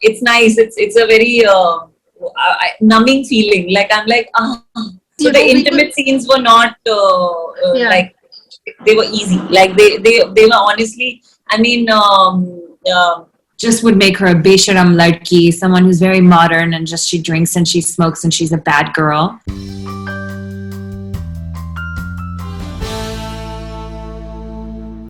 it's nice. It's a very numbing feeling. Like I'm like, ah. So You the know, we could, intimate scenes were not yeah. like they were easy. Like they were honestly. I mean, Just would make her a besharam ladki, someone who's very modern and just she drinks and she smokes and she's a bad girl.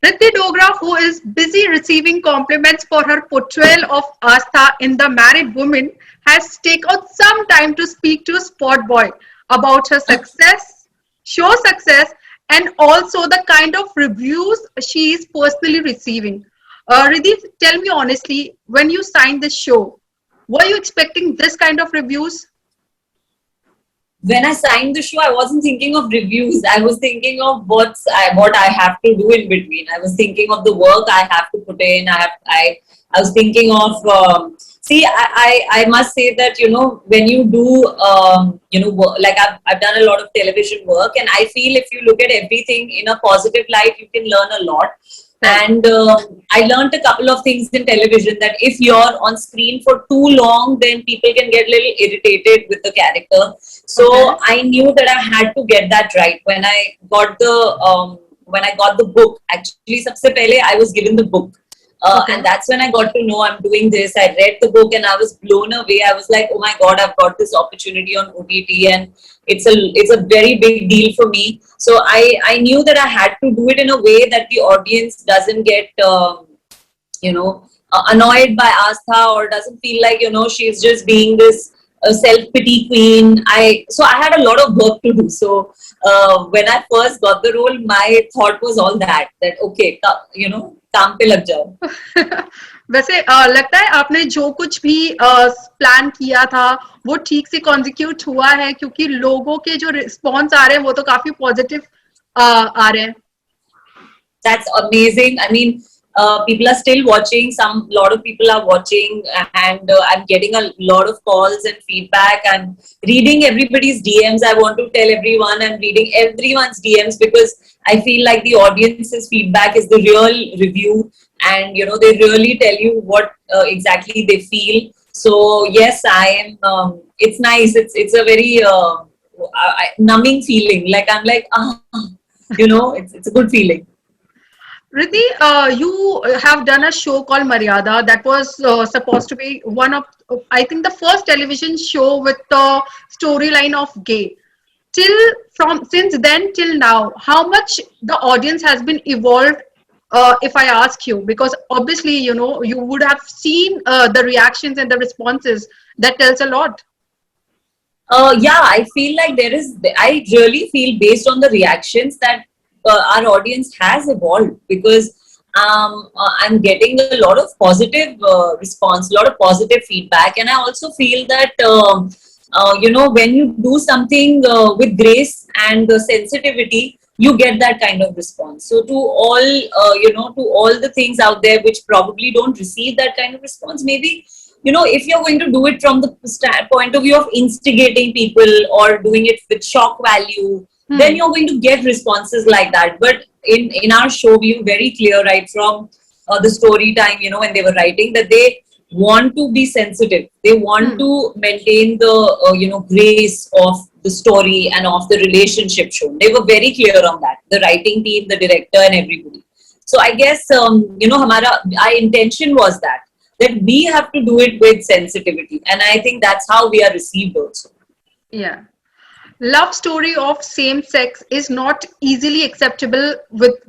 Ridhi Dogra, who is busy receiving compliments for her portrayal of Astha in The Married Woman, has taken out some time to speak to Spotboy about her success, show success, and also the kind of reviews she is personally receiving. Ridhi, tell me honestly, when you signed this show, were you expecting this kind of reviews? when I signed the show, I wasn't thinking of reviews. I was thinking of what I have to do in between. I was thinking of the work I have to put in. I was thinking of see. I must say that when you do like I've done a lot of television work, and I feel if you look at everything in a positive light, you can learn a lot. Right. And I learned a couple of things in television, that if you're on screen for too long, then people can get a little irritated with the character. So Okay. I knew that I had to get that right. When I got the book, actually sabse pehle I was given the book, Okay. and that's when I got to know I'm doing this. I read the book and I was blown away. I was like, oh my god, I've got this opportunity on OTT, and it's a very big deal for me. So I knew that I had to do it in a way that the audience doesn't get annoyed by Astha, or doesn't feel like she's just being this self pity queen. I had a lot of work to do. So when I first got the role, my thought was all that okay, काम पे लग जाओ. वैसे लगता है आपने जो कुछ भी प्लान किया था वो ठीक से कॉन्जिक्यूट हुआ है, क्योंकि लोगों के जो रिस्पॉन्स आ रहे हैं वो तो काफी पॉजिटिव आ रहे हैं. That's amazing. I mean, people are still watching. Lot of people are watching, and I'm getting a lot of calls and feedback. I'm reading everybody's DMs. I want to tell everyone I'm reading everyone's DMs, because I feel like the audience's feedback is the real review, and they really tell you what exactly they feel. So yes, I am. It's nice. It's a very numbing feeling. Like I'm like, it's a good feeling. Riddhi, you have done a show called Maryada that was supposed to be one of, I think, the first television show with the storyline of gay. From since then till now, how much the audience has been evolved? If I ask you, because obviously you would have seen the reactions and the responses. That tells a lot. Yeah, I feel like I really feel based on the reactions that our audience has evolved, because I'm getting a lot of positive response, a lot of positive feedback. And I also feel that, when you do something with grace and sensitivity, you get that kind of response. So to all the things out there which probably don't receive that kind of response, maybe if you're going to do it from the point of view of instigating people or doing it with shock value, then you're going to get responses like that. But in our show, we were very clear right from the story time, when they were writing, that they want to be sensitive. They want to maintain the grace of the story and of the relationship shown. They were very clear on that, the writing team, the director, and everybody. So I guess our intention was that we have to do it with sensitivity, and I think that's how we are received also. Yeah. Love story of same sex is not easily acceptable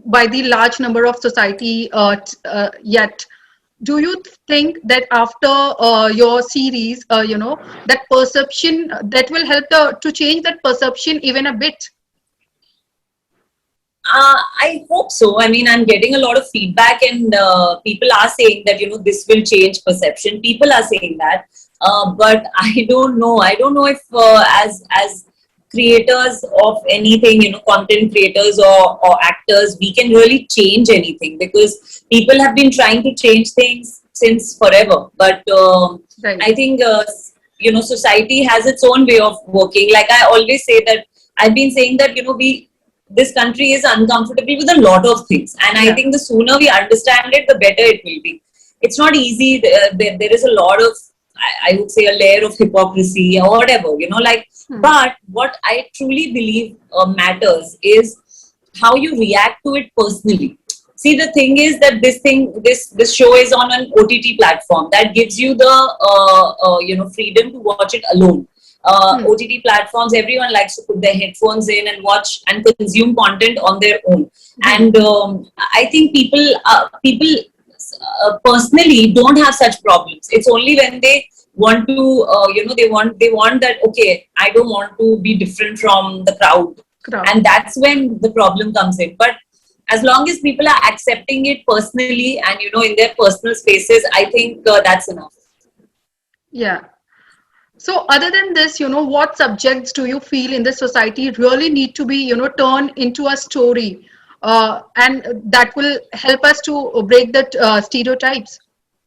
by the large number of society yet. Do you think that after your series, that perception that will help to change that perception even a bit? I hope so. I mean, I'm getting a lot of feedback, and people are saying that this will change perception. People are saying that, but I don't know. I don't know if as creators of anything, content creators or actors, we can really change anything, because people have been trying to change things since forever. But Right. I think society has its own way of working. Like I always say that I've been saying that this country is uncomfortable with a lot of things, and I Yeah. think the sooner we understand it, the better it will be. it's not easy. There is a lot of, I would say, a layer of hypocrisy or whatever, like, but what I truly believe matters is how you react to it personally. See, the thing is that this show is on an OTT platform that gives you the freedom to watch it alone. OTT platforms, everyone likes to put their headphones in and watch and consume content on their own. And I think people personally don't have such problems. It's only when they want to, they want that, okay, I don't want to be different from the crowd. And that's when the problem comes in. But as long as people are accepting it personally and, in their personal spaces, I think that's enough. Yeah. So other than this, what subjects do you feel in the society really need to be, turned into a story, and that will help us to break the stereotypes?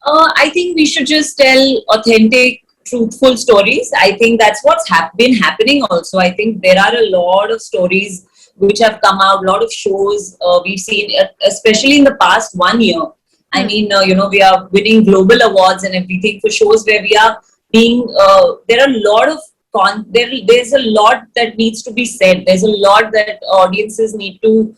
I think we should just tell authentic, truthful stories. I think that's what's been happening also. I think there are a lot of stories which have come out, a lot of shows we've seen, especially in the past 1 year. I mean, we are winning global awards and everything for shows where we are being, there are a lot of, there's a lot that needs to be said. There's a lot that audiences need to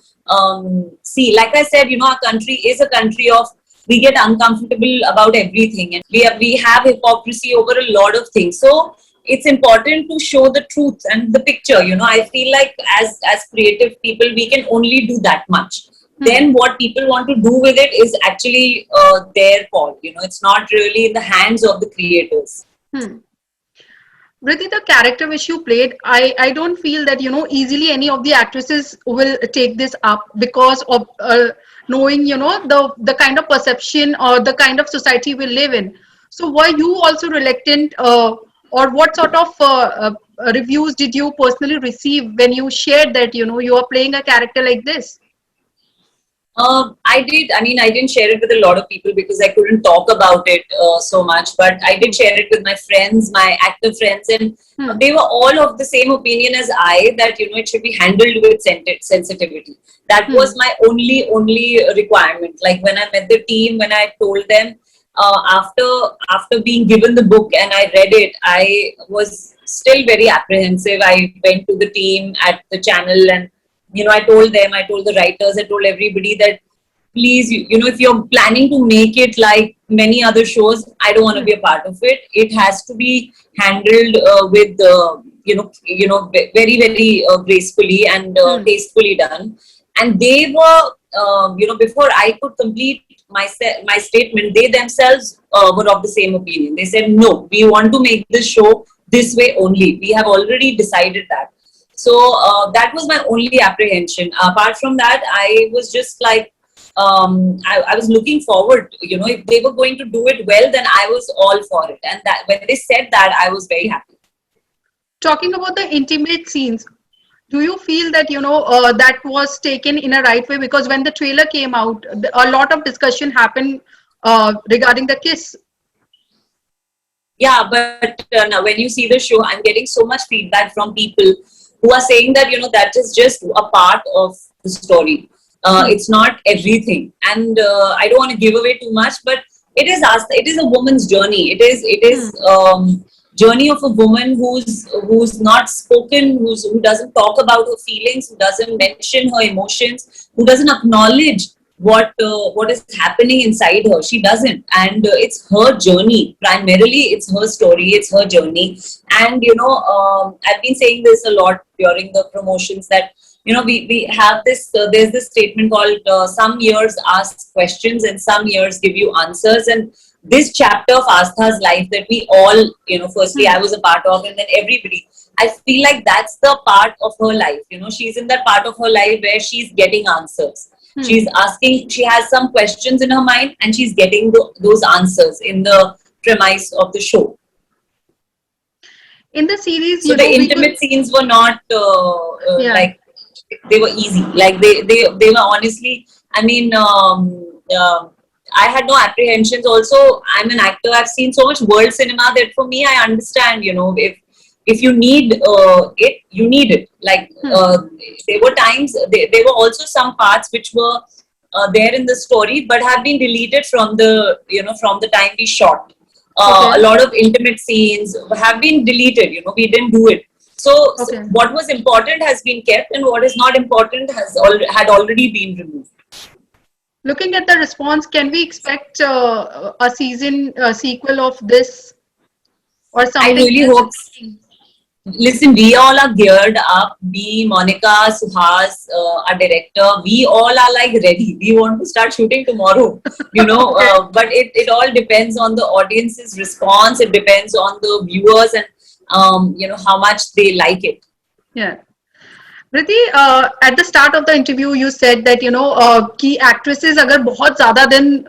see. Like I said, our country is a country of, we get uncomfortable about everything, and we have hypocrisy over a lot of things. So it's important to show the truth and the picture. I feel like as creative people, we can only do that much. Then what people want to do with it is actually their call. It's not really in the hands of the creators. Ridhi, the character which you played, I don't feel that, easily any of the actresses will take this up because of knowing, the kind of perception or the kind of society we live in. So were you also reluctant, or what sort of reviews did you personally receive when you shared that, you are playing a character like this? I did. I mean, I didn't share it with a lot of people because I couldn't talk about it so much. But I did share it with my friends, my actor friends, and they were all of the same opinion as I, that it should be handled with sensitivity. That was my only requirement. Like when I met the team, when I told them after being given the book and I read it, I was still very apprehensive. I went to the team at the channel and I told them, I told the writers, I told everybody that please, if you're planning to make it like many other shows, I don't want to be a part of it. It has to be handled with, very, very gracefully and tastefully done. And they were, before I could complete my statement, they themselves were of the same opinion. They said, no, we want to make this show this way only. We have already decided that. So that was my only apprehension. Apart from that, I was just like, I was looking forward, if they were going to do it well, then I was all for it. And that when they said that, I was very happy. Talking about the intimate scenes, do you feel that, that was taken in a right way? Because when the trailer came out, a lot of discussion happened regarding the kiss. Yeah, but now when you see the show, I'm getting so much feedback from people who are saying that, that is just a part of the story. It's not everything. And I don't want to give away too much, but it is a woman's journey. It is journey of a woman who's not spoken, who doesn't talk about her feelings, who doesn't mention her emotions, who doesn't acknowledge what is happening inside her. She doesn't, and it's her journey. Primarily, it's her story, it's her journey. And I've been saying this a lot during the promotions that we have this. There's this statement called "Some years ask questions and some years give you answers." And this chapter of Astha's life that we all, firstly I was a part of, and then everybody. I feel like that's the part of her life. She's in that part of her life where she's getting answers. She's asking, she has some questions in her mind and she's getting those answers in the premise of the show. In the series, so the intimate scenes were not like, they were easy. Like they were honestly, I mean, I had no apprehensions. Also, I'm an actor. I've seen so much world cinema that for me, I understand, if you need it, you need it. Like there were times, there were also some parts which were there in the story, but have been deleted from the from the time we shot. Okay. A lot of intimate scenes have been deleted. We didn't do it. So Okay. what was important has been kept, and what is not important had already been removed. Looking at the response, can we expect a season sequel of this or I something really else? hope. Listen, we all are geared up. Me, Monica, Suhas, our director, we all are like ready. We want to start shooting tomorrow, Okay. but it all depends on the audience's response. It depends on the viewers and, how much they like it. Yeah. Riddhi, at the start of the interview, you said that key actresses अगर बहुत ज़्यादा दिन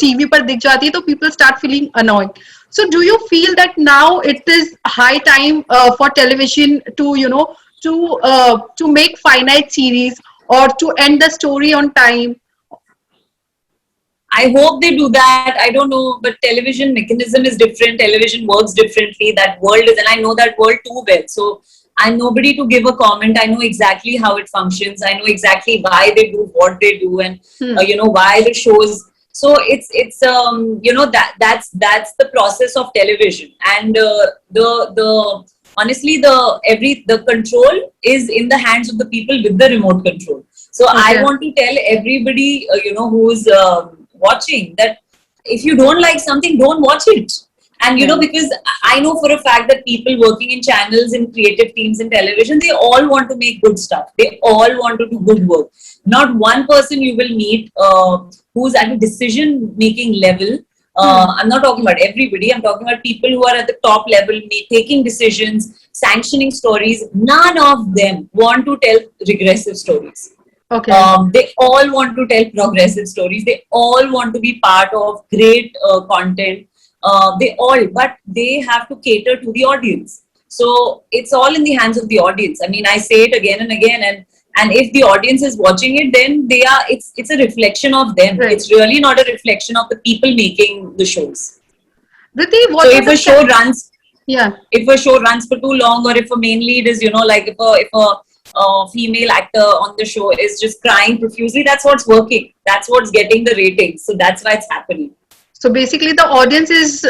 TV पर दिख जाती है तो people start feeling annoyed. So do you feel that now it is high time for television to to make finite series or to end the story on time? I hope they do that. I don't know, but television mechanism is different. Television works differently. That world is, and I know that world too well. So I'm nobody to give a comment. I know exactly how it functions. I know exactly why they do what they do, and why the shows. So it's that's the process of television, and the honestly the control is in the hands of the people with the remote control. So I Okay. want to tell everybody who's watching that if you don't like something, don't watch it. And Yeah. because I know for a fact that people working in channels, in creative teams, in television, they all want to make good stuff. They all want to do good work. Not one person you will meet who's at a decision making level. I'm not talking about everybody. I'm talking about people who are at the top level, taking decisions, sanctioning stories. None of them want to tell regressive stories. Okay. They all want to tell progressive stories. They all want to be part of great content. But they have to cater to the audience. So it's all in the hands of the audience. I mean, I say it again and again, and if the audience is watching it, then it's a reflection of them. Right. It's really not a reflection of the people making the shows. Riddhi, So what if sort a of show runs yeah. if a show runs for too long, or if a main lead is like if a female actor on the show is just crying profusely, that's what's working, that's what's getting the ratings, so that's why it's happening. So basically, the audience is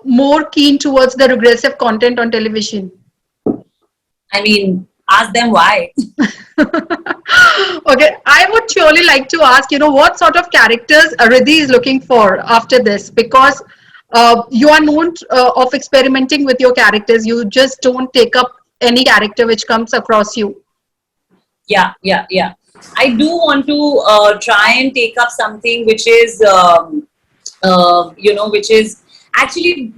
more keen towards the regressive content on television. I mean, ask them why. Okay, I would surely like to ask, what sort of characters Ridhi is looking for after this, because you are known of experimenting with your characters. You just don't take up any character which comes across you. Yeah, I do want to try and take up something which is which is actually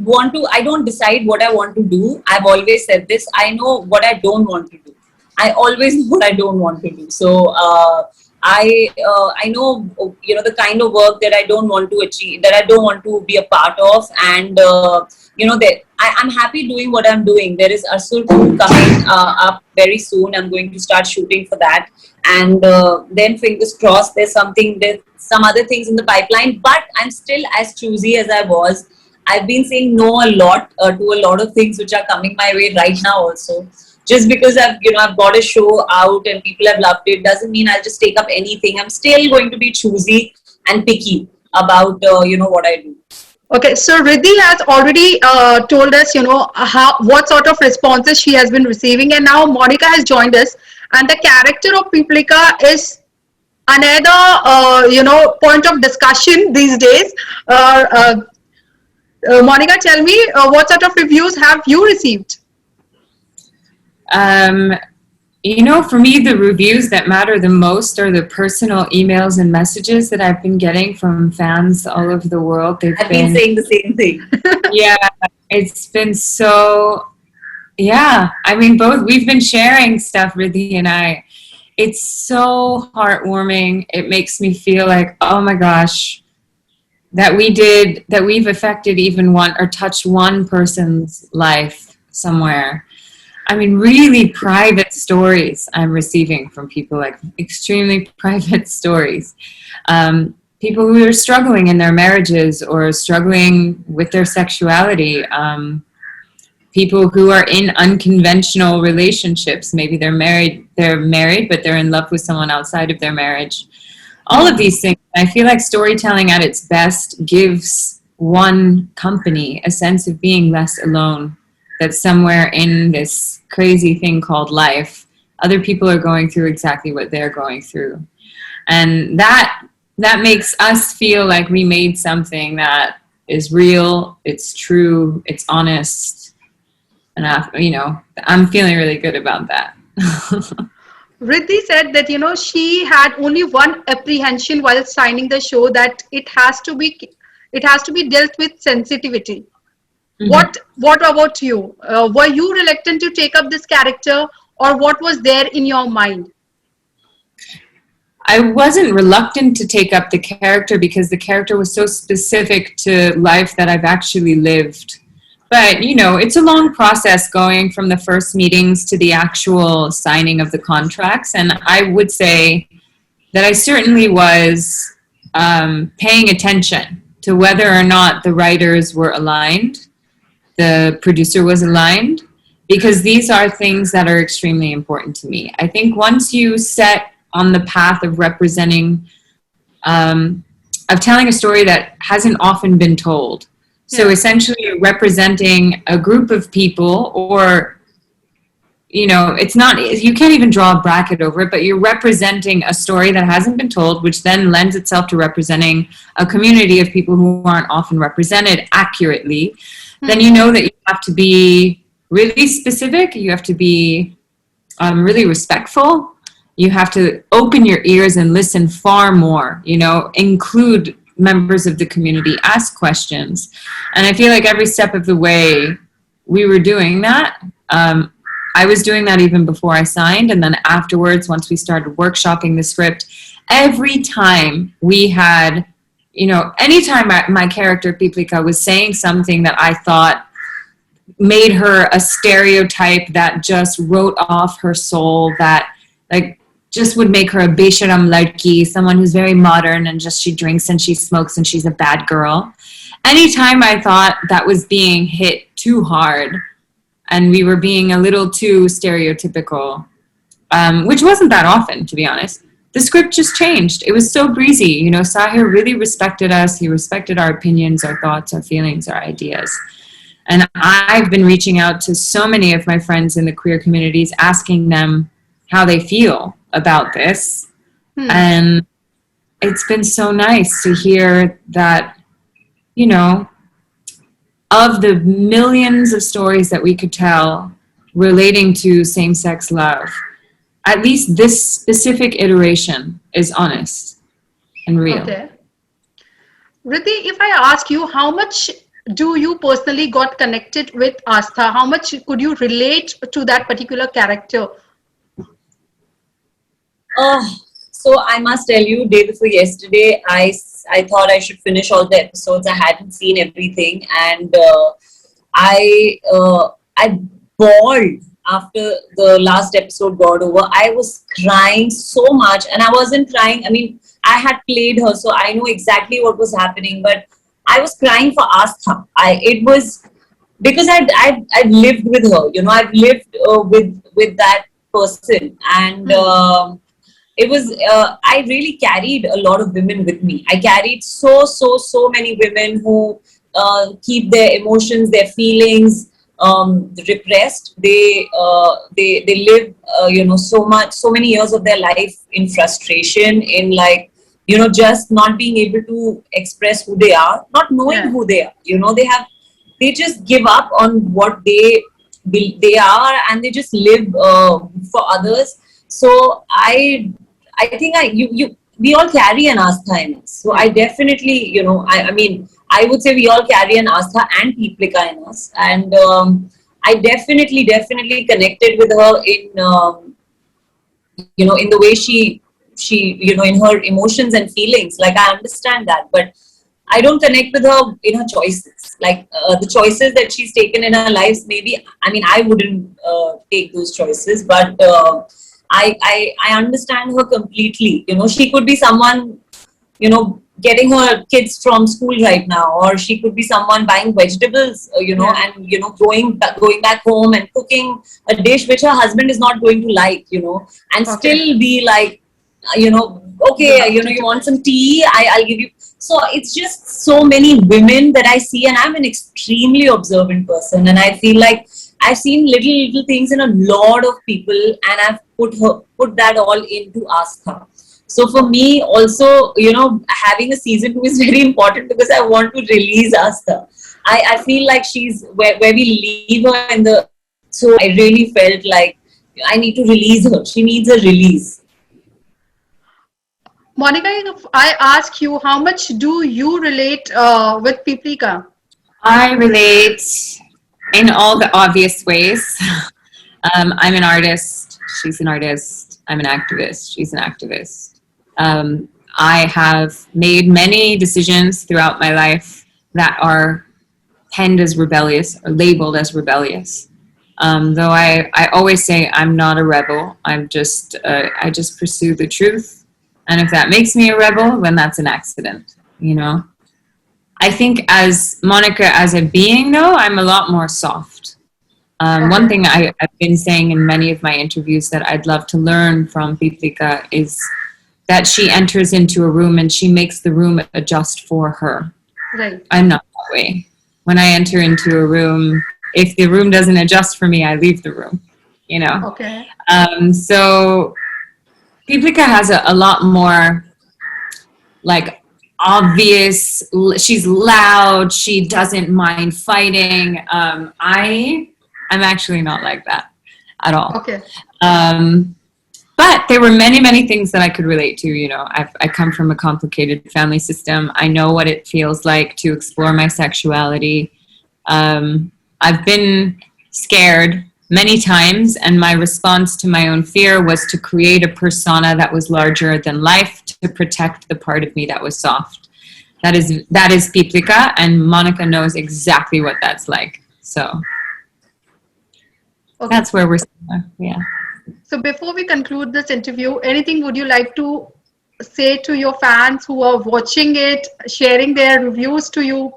I don't decide what I want to do. I've always said this. I know what I don't want to do. I always know what I don't want to do. So I know the kind of work that I don't want to achieve, that I don't want to be a part of, and that I'm happy doing what I'm doing. There is Asur 2 coming up very soon. I'm going to start shooting for that, and then fingers crossed there's some other things in the pipeline. But I'm still as choosy as I was. I've been saying no a lot to a lot of things which are coming my way right now also. Just because I've got a show out and people have loved it doesn't mean I'll just take up anything. I'm still going to be choosy and picky about what I do. Okay, so Riddhi has already told us, what sort of responses she has been receiving, and now Monica has joined us, and the character of Pipalika is another, point of discussion these days. Monica, tell me, what sort of reviews have you received? For me, the reviews that matter the most are the personal emails and messages that I've been getting from fans all over the world. I've been saying the same thing. Yeah, it's been so, yeah. I mean, we've been sharing stuff, Ridhi and I. It's so heartwarming. It makes me feel like, oh my gosh, that we've affected even one or touched one person's life somewhere. I mean, really private stories I'm receiving from people, like extremely private stories. People who are struggling in their marriages or struggling with their sexuality. People who are in unconventional relationships. Maybe they're married, but they're in love with someone outside of their marriage. all of these things. I feel like storytelling at its best gives one company a sense of being less alone, that somewhere in this crazy thing called life, other people are going through exactly what they're going through. And that makes us feel like we made something that is real, it's true, it's honest. And I'm feeling really good about that. Riddhi said that she had only one apprehension while signing the show, that it has to be dealt with sensitivity. Mhm. What about you? Were you reluctant to take up this character, or what was there in your mind? I wasn't reluctant to take up the character because the character was so specific to life that I've actually lived. But, it's a long process going from the first meetings to the actual signing of the contracts. And I would say that I certainly was paying attention to whether or not the writers were aligned, the producer was aligned, because these are things that are extremely important to me. I think once you set on the path of representing, of telling a story that hasn't often been told, so essentially you're representing a group of people, or, it's not, you can't even draw a bracket over it, but you're representing a story that hasn't been told, which then lends itself to representing a community of people who aren't often represented accurately. Then you know that you have to be really specific, you have to be really respectful, you have to open your ears and listen far more, include members of the community, ask questions. And I feel like every step of the way we were doing that. I was doing that even before I signed, and then afterwards, once we started workshopping the script, every time we had, anytime my character Piplika was saying something that I thought made her a stereotype that just wrote off her soul, that just would make her a besharam ladki, someone who's very modern and just she drinks and she smokes and she's a bad girl. Anytime I thought that was being hit too hard and we were being a little too stereotypical, which wasn't that often, to be honest, the script just changed. It was so breezy. Sahir really respected us. He respected our opinions, our thoughts, our feelings, our ideas. And I've been reaching out to so many of my friends in the queer communities, asking them how they feel about this. And it's been so nice to hear that, of the millions of stories that we could tell relating to same-sex love, at least this specific iteration is honest and real. Okay. Riddhi, if I ask you, how much do you personally got connected with Astha? How much could you relate to that particular character? So I must tell you, day before yesterday, I thought I should finish all the episodes. I hadn't seen everything, and I bawled after the last episode got over. I was crying so much, and I wasn't crying. I mean, I had played her, so I know exactly what was happening. But I was crying for Astha. It was because I've lived with her. I've lived with that person, and it was I really carried a lot of women with me. I carried so many women who keep their emotions, their feelings repressed. They live so many years of their life in frustration, in just not being able to express who they are, not knowing who they are. They just give up on what they are, and they just live for others. So I think we all carry an Astha in us. So I definitely, I mean, I would say we all carry an Astha and Piplika in us. And I definitely connected with her in, in the way she, in her emotions and feelings. I understand that, but I don't connect with her in her choices. The choices that she's taken in her lives, maybe, I mean, I wouldn't take those choices, but I understand her completely. She could be someone, getting her kids from school right now, or she could be someone buying vegetables, and, going back home and cooking a dish which her husband is not going to like, and still be okay, you want some tea? I'll give you. So it's just so many women that I see, and I'm an extremely observant person, and I feel like I've seen little things in a lot of people, and I've put that all into Astha. So for me, also, having a season 2 is very important because I want to release Astha. I feel like she's where we leave her in the. So I really felt like I need to release her. She needs a release. Monica, if I ask you, how much do you relate with Piplika? I relate in all the obvious ways. I'm an artist. She's an artist. I'm an activist. She's an activist. I have made many decisions throughout my life that are penned as rebellious or labeled as rebellious. Though I always say I'm not a rebel. I just pursue the truth. And if that makes me a rebel, then that's an accident, I think as Monica, as a being, though, I'm a lot more soft. One thing I've been saying in many of my interviews that I'd love to learn from Piplika is that she enters into a room and she makes the room adjust for her. Right. I'm not that way. When I enter into a room, if the room doesn't adjust for me, I leave the room, Okay. So Piplika has a lot more like obvious, she's loud, she doesn't mind fighting. I'm actually not like that at all. Okay. But there were many things that I could relate to. I come from a complicated family system. I know what it feels like to explore my sexuality. I've been scared many times, and my response to my own fear was to create a persona that was larger than life to protect the part of me that was soft. That is Piplika, and Monica knows exactly what that's like. So that's where we're similar. Yeah. So before we conclude this interview, anything would you like to say to your fans who are watching it, sharing their reviews to you?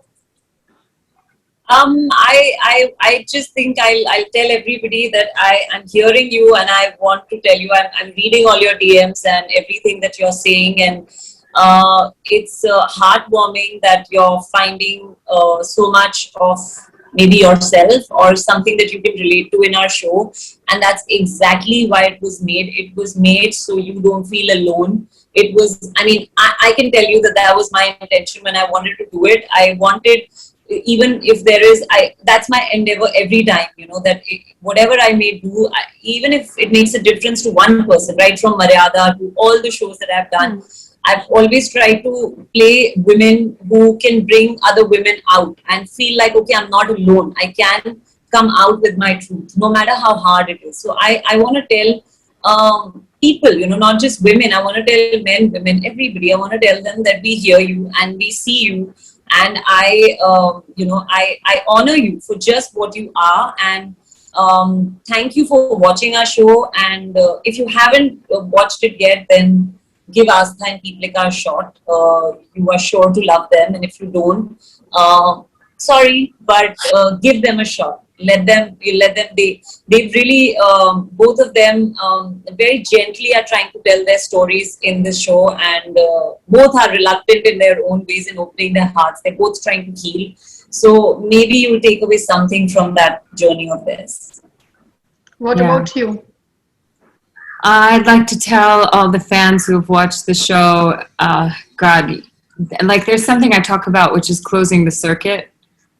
I just think I'll tell everybody that I'm hearing you, and I want to tell you I'm reading all your DMs and everything that you're saying, and it's heartwarming that you're finding so much of maybe yourself or something that you can relate to in our show, and that's exactly why it was made. It was made so you don't feel alone. It was, I can tell you that was my intention when I wanted to do it. I wanted, even if there is, that's my endeavor every time, that whatever I may do, even if it makes a difference to one person, right from Maryada to all the shows that I've done, I've always tried to play women who can bring other women out and feel like, okay, I'm not alone. I can come out with my truth, no matter how hard it is. So I want to tell people, not just women. I want to tell men, women, everybody. I want to tell them that we hear you and we see you. And I honor you for just what you are. And thank you for watching our show. And if you haven't watched it yet, then give Astha and Piplika a shot. You are sure to love them. And if you don't, sorry, but give them a shot. They've really, both of them very gently are trying to tell their stories in this show, and both are reluctant in their own ways in opening their hearts. They're both trying to heal. So maybe you'll take away something from that journey of theirs. What about you? I'd like to tell all the fans who have watched the show, God, like there's something I talk about, which is closing the circuit.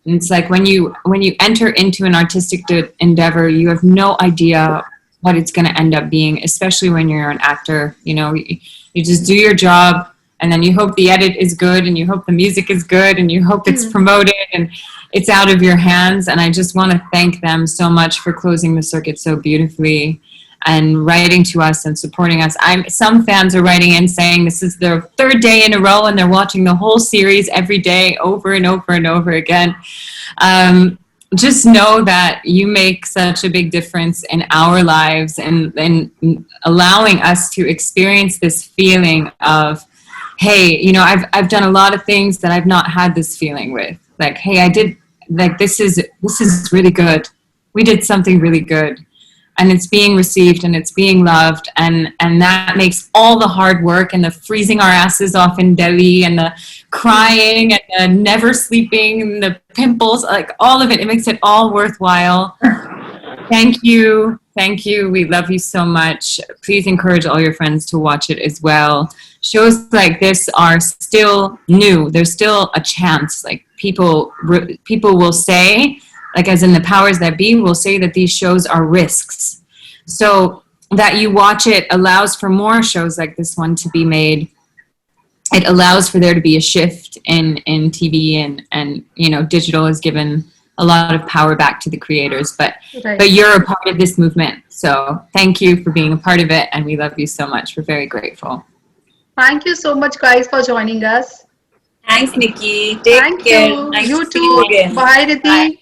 And it's like when you enter into an artistic endeavor, you have no idea what it's going to end up being, especially when you're an actor. You just do your job, and then you hope the edit is good, and you hope the music is good, and you hope it's promoted, and it's out of your hands. And I just want to thank them so much for closing the circuit so beautifully and writing to us and supporting us. Some fans are writing in saying this is their third day in a row and they're watching the whole series every day over and over and over again. Just know that you make such a big difference in our lives and allowing us to experience this feeling of, hey, I've done a lot of things that I've not had this feeling with. Like, hey, I did, like, this is really good. We did something really good. and it's being received and it's being loved, and that makes all the hard work and the freezing our asses off in Delhi and the crying and the never sleeping and the pimples, like all of it, it makes it all worthwhile. Thank you. Thank you. We love you so much. Please encourage all your friends to watch it as well. Shows like this are still new. There's still a chance. Like people will say, like as in the powers that be, will say that these shows are risks. So that you watch it allows for more shows like this one to be made. It allows for there to be a shift in TV, and you know, digital has given a lot of power back to the creators, but you're a part of this movement. So thank you for being a part of it, and we love you so much. We're very grateful. Thank you so much, guys, for joining us. Thanks, Nikki. Take care. You. Nice You to see you too. again. Bye, Ridhi. Bye.